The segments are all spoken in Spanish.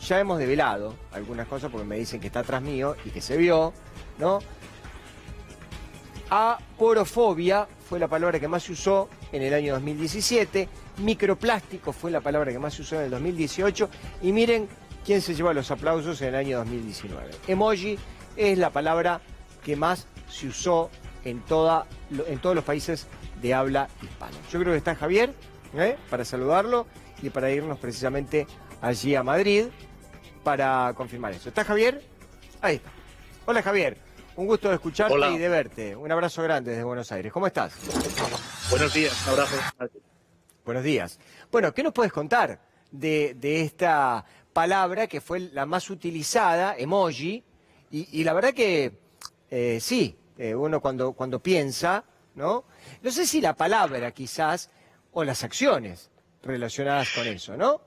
ya hemos develado algunas cosas porque me dicen que está atrás mío y que se vio, ¿no? Aporofobia fue la palabra que más se usó en el año 2017, microplástico fue la palabra que más se usó en el 2018 y miren quién se lleva los aplausos en el año 2019. Emoji es la palabra que más se usó en todos los países de habla hispana. Yo creo que está Javier, para saludarlo y para irnos precisamente allí a Madrid para confirmar eso. ¿Está Javier? Ahí está. Hola Javier, un gusto de escucharte. Hola. Y de verte. Un abrazo grande desde Buenos Aires. ¿Cómo estás? Buenos días, un abrazo. Buenos días. Bueno, ¿qué nos puedes contar de esta palabra que fue la más utilizada, emoji? Y la verdad que sí, uno cuando piensa, ¿no? No sé si la palabra quizás o las acciones relacionadas con eso, ¿no?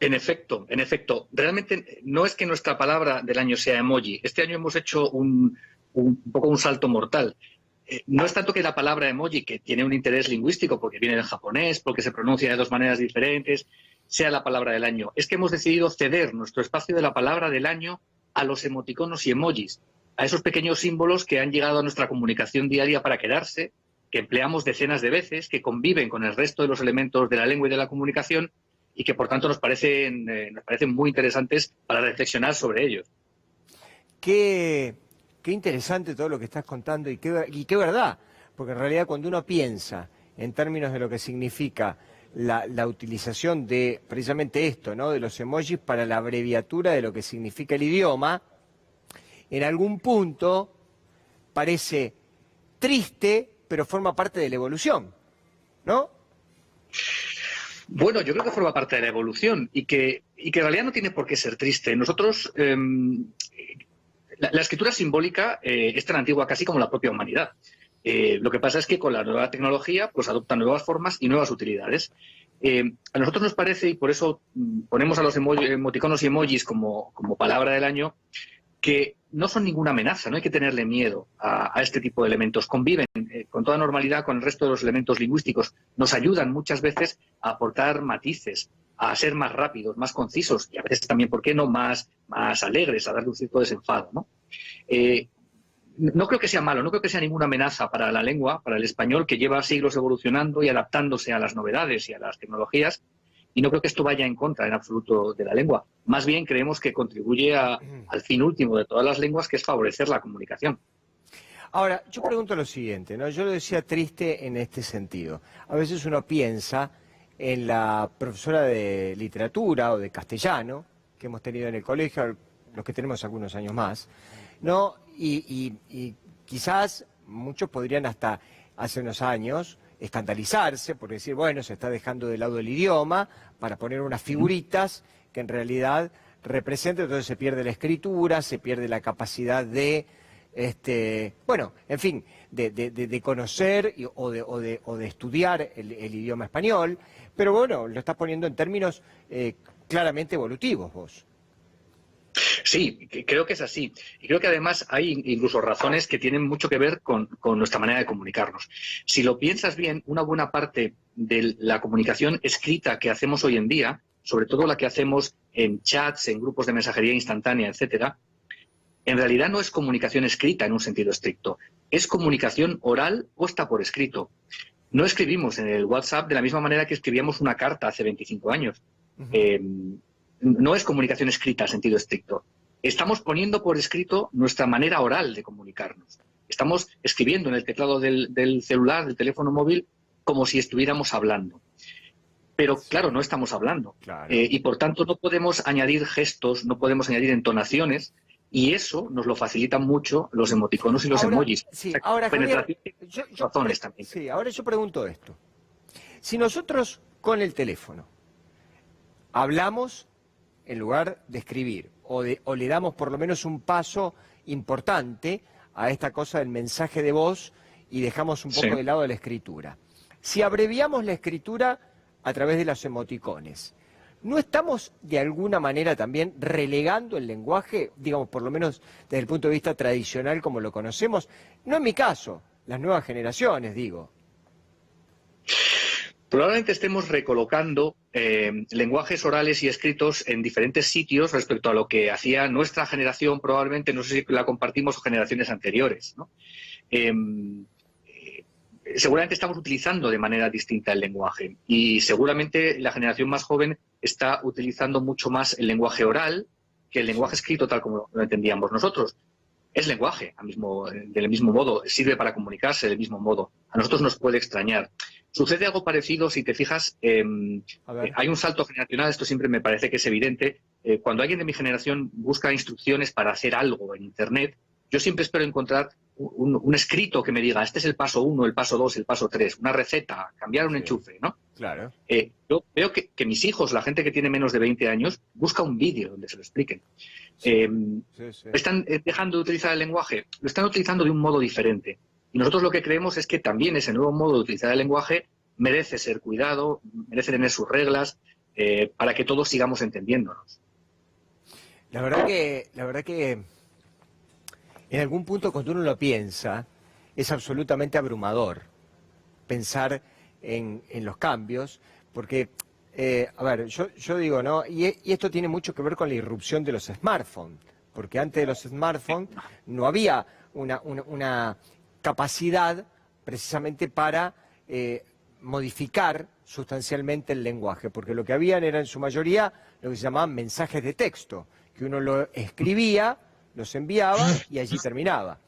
En efecto. Realmente no es que nuestra palabra del año sea emoji. Este año hemos hecho un poco un salto mortal. No es tanto que la palabra emoji, que tiene un interés lingüístico porque viene del japonés, porque se pronuncia de dos maneras diferentes, sea la palabra del año. Es que hemos decidido ceder nuestro espacio de la palabra del año a los emoticonos y emojis, a esos pequeños símbolos que han llegado a nuestra comunicación diaria para quedarse, que empleamos decenas de veces, que conviven con el resto de los elementos de la lengua y de la comunicación y que, por tanto, nos parecen muy interesantes para reflexionar sobre ellos. Qué interesante todo lo que estás contando y qué verdad, porque en realidad cuando uno piensa en términos de lo que significa la utilización de precisamente esto, ¿no? De los emojis para la abreviatura de lo que significa el idioma, en algún punto parece triste, pero forma parte de la evolución, ¿no? Bueno, yo creo que forma parte de la evolución y que en realidad no tiene por qué ser triste. Nosotros, la escritura simbólica es tan antigua casi como la propia humanidad. Lo que pasa es que con la nueva tecnología pues adopta nuevas formas y nuevas utilidades. A nosotros nos parece, y por eso ponemos a los emoticonos y emojis como palabra del año, que no son ninguna amenaza, no hay que tenerle miedo a este tipo de elementos. Conviven con toda normalidad con el resto de los elementos lingüísticos. Nos ayudan muchas veces a aportar matices, a ser más rápidos, más concisos y a veces también, ¿por qué no?, más alegres, a darle un cierto desenfado, ¿no? No creo que sea malo, no creo que sea ninguna amenaza para la lengua, para el español, que lleva siglos evolucionando y adaptándose a las novedades y a las tecnologías. Y no creo que esto vaya en contra en absoluto de la lengua. Más bien creemos que contribuye al fin último de todas las lenguas, que es favorecer la comunicación. Ahora, yo pregunto lo siguiente, ¿no? Yo lo decía triste en este sentido. A veces uno piensa en la profesora de literatura o de castellano que hemos tenido en el colegio, los que tenemos algunos años más, ¿no? Y quizás muchos podrían hasta hace unos años escandalizarse por decir, bueno, se está dejando de lado el idioma para poner unas figuritas que en realidad representan, entonces se pierde la escritura, se pierde la capacidad de, bueno, en fin, de conocer o de estudiar el idioma español, pero bueno, lo estás poniendo en términos claramente evolutivos vos. Sí, creo que es así. Y creo que además hay incluso razones que tienen mucho que ver con nuestra manera de comunicarnos. Si lo piensas bien, una buena parte de la comunicación escrita que hacemos hoy en día, sobre todo la que hacemos en chats, en grupos de mensajería instantánea, etcétera, en realidad no es comunicación escrita en un sentido estricto. Es comunicación oral puesta por escrito. No escribimos en el WhatsApp de la misma manera que escribíamos una carta hace 25 años. No es comunicación escrita en sentido estricto. Estamos poniendo por escrito nuestra manera oral de comunicarnos. Estamos escribiendo en el teclado del celular, del teléfono móvil, como si estuviéramos hablando. Pero claro, no estamos hablando. Claro. Y por tanto no podemos añadir gestos, no podemos añadir entonaciones, y eso nos lo facilitan mucho los emoticonos y los emojis. Sí, ahora, Javier, razones también. Sí, ahora yo pregunto esto. Si nosotros con el teléfono hablamos en lugar de escribir, o le damos por lo menos un paso importante a esta cosa del mensaje de voz y dejamos un poco de lado la escritura. Si abreviamos la escritura a través de los emoticones, ¿no estamos de alguna manera también relegando el lenguaje, digamos, por lo menos desde el punto de vista tradicional como lo conocemos? No en mi caso, las nuevas generaciones, digo. Probablemente estemos recolocando lenguajes orales y escritos en diferentes sitios respecto a lo que hacía nuestra generación, probablemente, no sé si la compartimos, o generaciones anteriores, ¿no? Seguramente estamos utilizando de manera distinta el lenguaje y seguramente la generación más joven está utilizando mucho más el lenguaje oral que el lenguaje escrito tal como lo entendíamos nosotros. Es lenguaje, del mismo modo, sirve para comunicarse del mismo modo. A nosotros nos puede extrañar. Sucede algo parecido, si te fijas, hay un salto generacional, esto siempre me parece que es evidente. Cuando alguien de mi generación busca instrucciones para hacer algo en Internet, yo siempre espero encontrar un escrito que me diga, este es el paso 1, el paso 2, el paso 3, una receta, cambiar un enchufe, ¿no? Claro. Yo veo que mis hijos, la gente que tiene menos de 20 años, busca un vídeo donde se lo expliquen. ¿Están dejando de utilizar el lenguaje? Lo están utilizando de un modo diferente. Y nosotros lo que creemos es que también ese nuevo modo de utilizar el lenguaje merece ser cuidado, merece tener sus reglas, para que todos sigamos entendiéndonos. La verdad que en algún punto, cuando uno lo piensa, es absolutamente abrumador pensar en los cambios, porque, a ver, yo digo, ¿no? Y esto tiene mucho que ver con la irrupción de los smartphones, porque antes de los smartphones no había una capacidad precisamente para modificar sustancialmente el lenguaje, porque lo que habían era en su mayoría lo que se llamaban mensajes de texto, que uno lo escribía, los enviaba y allí terminaba.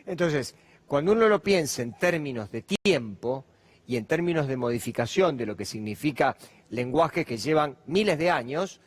Entonces, cuando uno lo piensa en términos de tiempo y en términos de modificación de lo que significa lenguajes que llevan miles de años,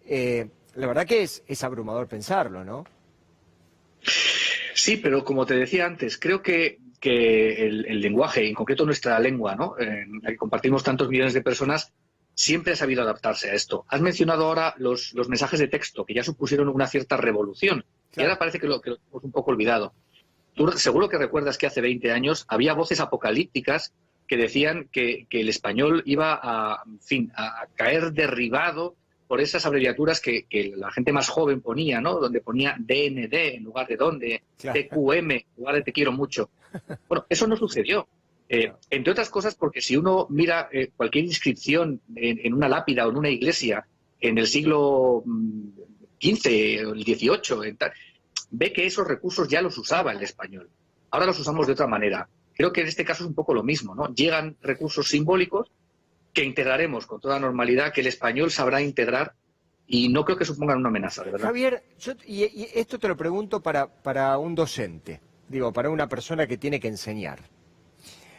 la verdad que es abrumador pensarlo, ¿no? Sí, pero como te decía antes, creo que el lenguaje, en concreto nuestra lengua, ¿no? En la que compartimos tantos millones de personas, siempre ha sabido adaptarse a esto. Has mencionado ahora los mensajes de texto, que ya supusieron una cierta revolución. Claro. Y ahora parece que lo hemos un poco olvidado. Tú seguro que recuerdas que hace 20 años había voces apocalípticas que decían que el español iba a caer derribado por esas abreviaturas que la gente más joven ponía, ¿no? Donde ponía DND en lugar de dónde, claro. TQM en lugar de te quiero mucho. Bueno, eso no sucedió. Entre otras cosas porque si uno mira cualquier inscripción en una lápida o en una iglesia en el siglo XV o el XVIII, ve que esos recursos ya los usaba el español. Ahora los usamos de otra manera. Creo que en este caso es un poco lo mismo, ¿no? Llegan recursos simbólicos que integraremos con toda normalidad, que el español sabrá integrar y no creo que supongan una amenaza, de verdad. Javier, y esto te lo pregunto para un docente, digo, para una persona que tiene que enseñar.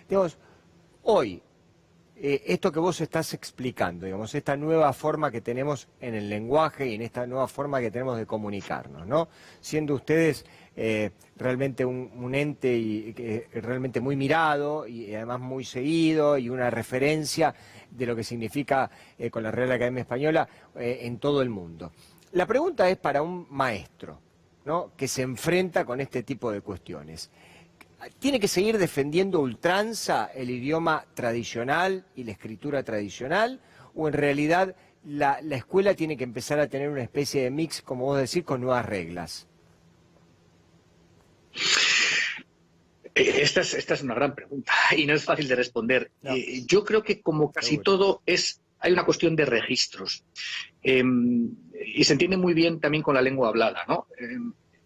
Digamos, hoy, esto que vos estás explicando, digamos, esta nueva forma que tenemos en el lenguaje y en esta nueva forma que tenemos de comunicarnos, ¿no? Siendo ustedes realmente un ente realmente muy mirado y además muy seguido y una referencia de lo que significa con la Real Academia Española en todo el mundo. La pregunta es para un maestro, ¿no? Que se enfrenta con este tipo de cuestiones. ¿Tiene que seguir defendiendo a ultranza el idioma tradicional y la escritura tradicional? ¿O en realidad la escuela tiene que empezar a tener una especie de mix, como vos decís, con nuevas reglas? Esta es una gran pregunta y no es fácil de responder. No. Yo creo que como casi todo hay una cuestión de registros. Y se entiende muy bien también con la lengua hablada, ¿no?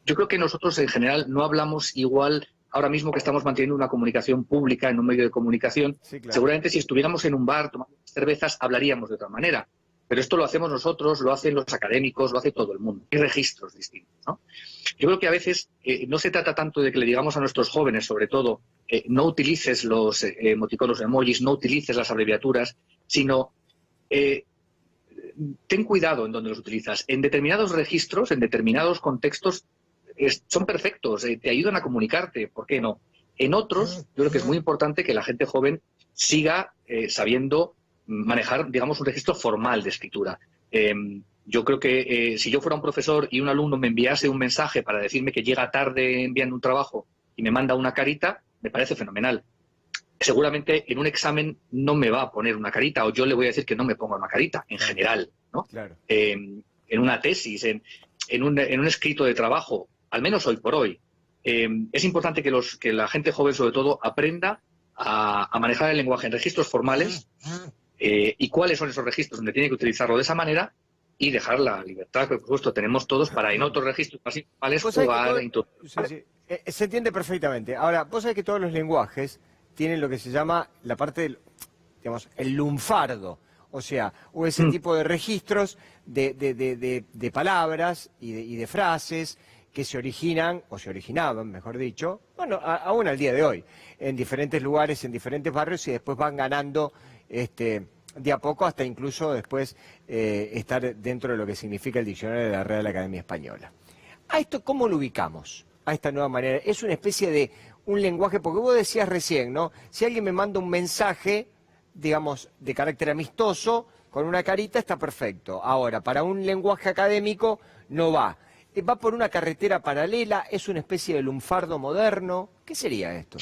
Yo creo que nosotros en general no hablamos igual. Ahora mismo que estamos manteniendo una comunicación pública en un medio de comunicación, sí, claro. Seguramente si estuviéramos en un bar tomando cervezas hablaríamos de otra manera. Pero esto lo hacemos nosotros, lo hacen los académicos, lo hace todo el mundo. Hay registros distintos, ¿no? Yo creo que a veces no se trata tanto de que le digamos a nuestros jóvenes, sobre todo, no utilices los emoticonos, emojis, no utilices las abreviaturas, sino ten cuidado en donde los utilizas. En determinados registros, en determinados contextos, son perfectos, te ayudan a comunicarte, ¿por qué no? En otros, yo creo que es muy importante que la gente joven siga sabiendo manejar, digamos, un registro formal de escritura. Yo creo que si yo fuera un profesor y un alumno me enviase un mensaje para decirme que llega tarde enviando un trabajo y me manda una carita, me parece fenomenal. Seguramente en un examen no me va a poner una carita o yo le voy a decir que no me ponga una carita, en general, ¿no? Claro. En una tesis, en un escrito de trabajo, al menos hoy por hoy, es importante que la gente joven, sobre todo, aprenda a manejar el lenguaje en registros formales, y cuáles son esos registros donde tiene que utilizarlo de esa manera y dejar la libertad que, por supuesto, tenemos todos para en otros registros más informales jugar. Se entiende perfectamente. Ahora, vos sabés que todos los lenguajes tienen lo que se llama la parte del, digamos, el lunfardo. O sea, o ese tipo de registros de palabras y de frases que se originan, o se originaban, mejor dicho, bueno, aún al día de hoy, en diferentes lugares, en diferentes barrios, y después van ganando de a poco hasta incluso después estar dentro de lo que significa el diccionario de la Real Academia Española. ¿A esto cómo lo ubicamos? A esta nueva manera. Es una especie de un lenguaje, porque vos decías recién, ¿no? Si alguien me manda un mensaje, digamos, de carácter amistoso, con una carita, está perfecto. Ahora, para un lenguaje académico, no va. ¿Va por una carretera paralela? ¿Es una especie de lunfardo moderno? ¿Qué sería esto?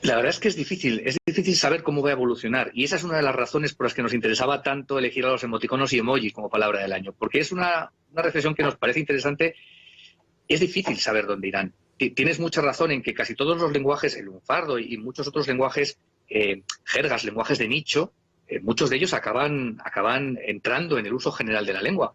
La verdad es que es difícil saber cómo va a evolucionar. Y esa es una de las razones por las que nos interesaba tanto elegir a los emoticonos y emojis como palabra del año. Porque es una reflexión que nos parece interesante. Es difícil saber dónde irán. Tienes mucha razón en que casi todos los lenguajes, el lunfardo y muchos otros lenguajes, jergas, lenguajes de nicho, muchos de ellos acaban entrando en el uso general de la lengua.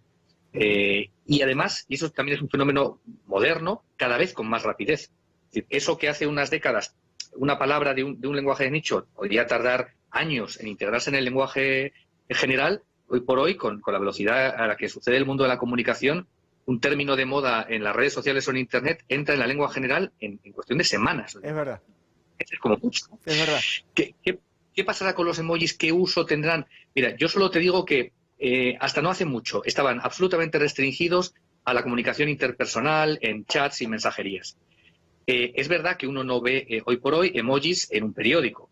Y además, y eso también es un fenómeno moderno, cada vez con más rapidez. Es decir, eso que hace unas décadas una palabra de un lenguaje de nicho podría tardar años en integrarse en el lenguaje general, hoy por hoy, con la velocidad a la que sucede el mundo de la comunicación, un término de moda en las redes sociales o en Internet entra en la lengua general en cuestión de semanas. Es verdad. Es como mucho. Es verdad. ¿Qué pasará con los emojis? ¿Qué uso tendrán? Mira, yo solo te digo que hasta no hace mucho estaban absolutamente restringidos a la comunicación interpersonal, en chats y mensajerías. Es verdad que uno no ve hoy por hoy emojis en un periódico,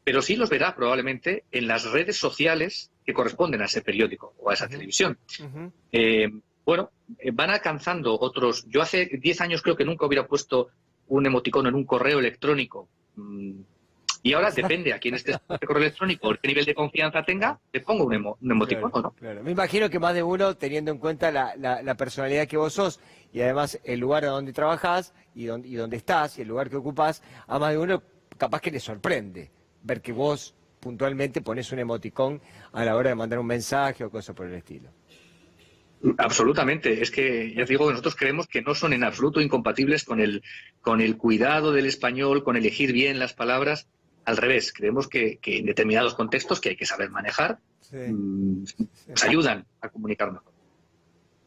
pero sí los verá probablemente en las redes sociales que corresponden a ese periódico o a esa televisión. Van alcanzando otros. Yo hace 10 años creo que nunca hubiera puesto un emoticono en un correo electrónico. Y ahora depende a quién esté este correo electrónico, qué nivel de confianza tenga, le pongo un emoticono, claro, ¿no? Claro. Me imagino que más de uno, teniendo en cuenta la personalidad que vos sos y además el lugar donde trabajás y donde estás y el lugar que ocupás, a más de uno capaz que le sorprende ver que vos puntualmente pones un emoticón a la hora de mandar un mensaje o cosas por el estilo. Absolutamente. Es que, ya te digo, que nosotros creemos que no son en absoluto incompatibles con el cuidado del español, con elegir bien las palabras. Al revés, creemos que en determinados contextos que hay que saber manejar, nos ayudan a comunicar mejor.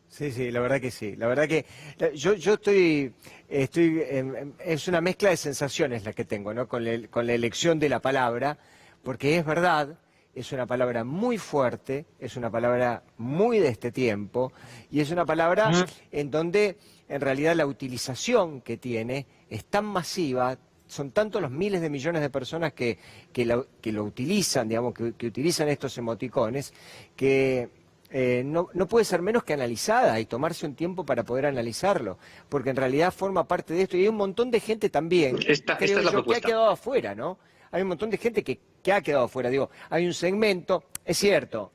Sí, la verdad que sí. La verdad que yo estoy es una mezcla de sensaciones la que tengo, ¿no? Con la elección de la palabra, porque es verdad, es una palabra muy fuerte, es una palabra muy de este tiempo, y es una palabra en donde en realidad la utilización que tiene es tan masiva, son tantos los miles de millones de personas que lo utilizan, digamos, que utilizan estos emoticones, que no puede ser menos que analizada y tomarse un tiempo para poder analizarlo, porque en realidad forma parte de esto, y hay un montón de gente también, creo yo, que ha quedado afuera, ¿no? Hay un montón de gente que ha quedado afuera, digo, hay un segmento, es cierto,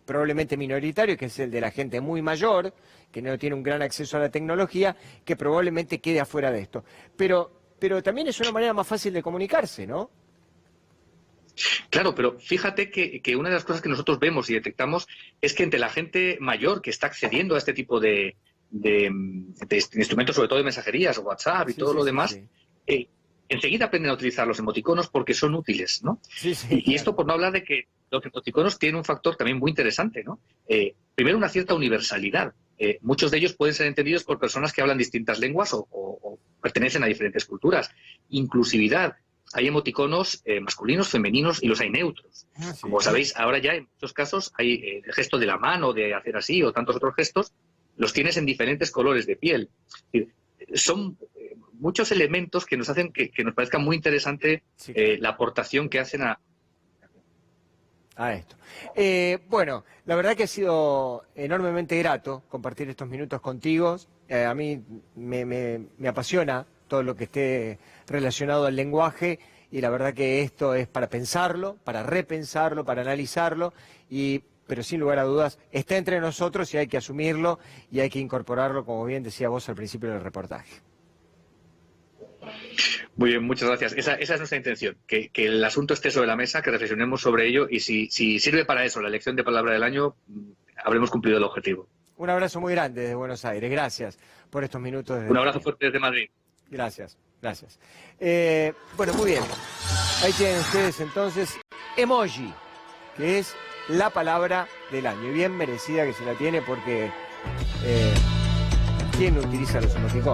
probablemente minoritario, que es el de la gente muy mayor, que no tiene un gran acceso a la tecnología, que probablemente quede afuera de esto. Pero también es una manera más fácil de comunicarse, ¿no? Claro, pero fíjate que una de las cosas que nosotros vemos y detectamos es que entre la gente mayor que está accediendo a este tipo de instrumentos, sobre todo de mensajerías, WhatsApp y todo lo demás, enseguida aprenden a utilizar los emoticonos porque son útiles, ¿no? Y esto por no hablar de que los emoticonos tienen un factor también muy interesante, ¿no? Primero, una cierta universalidad. Muchos de ellos pueden ser entendidos por personas que hablan distintas lenguas o pertenecen a diferentes culturas. Inclusividad. Hay emoticonos masculinos, femeninos y los hay neutros. Como sabéis, ahora ya en muchos casos hay el gesto de la mano, de hacer así o tantos otros gestos, los tienes en diferentes colores de piel. Es decir, son muchos elementos que nos hacen que nos parezca muy interesante la aportación que hacen a esto. Bueno, la verdad que ha sido enormemente grato compartir estos minutos contigo. A mí me apasiona todo lo que esté relacionado al lenguaje y la verdad que esto es para pensarlo, para repensarlo, para analizarlo, pero sin lugar a dudas está entre nosotros y hay que asumirlo y hay que incorporarlo, como bien decía vos al principio del reportaje. Muy bien, muchas gracias. Esa es nuestra intención, que el asunto esté sobre la mesa, que reflexionemos sobre ello y si sirve para eso la elección de palabra del año, habremos cumplido el objetivo. Un abrazo muy grande desde Buenos Aires. Gracias por estos minutos. Un abrazo fuerte desde Madrid. Gracias, gracias. Bueno, muy bien. Ahí tienen ustedes entonces emoji, que es la palabra del año. Y bien merecida que se la tiene porque ¿quién utiliza los emoticones?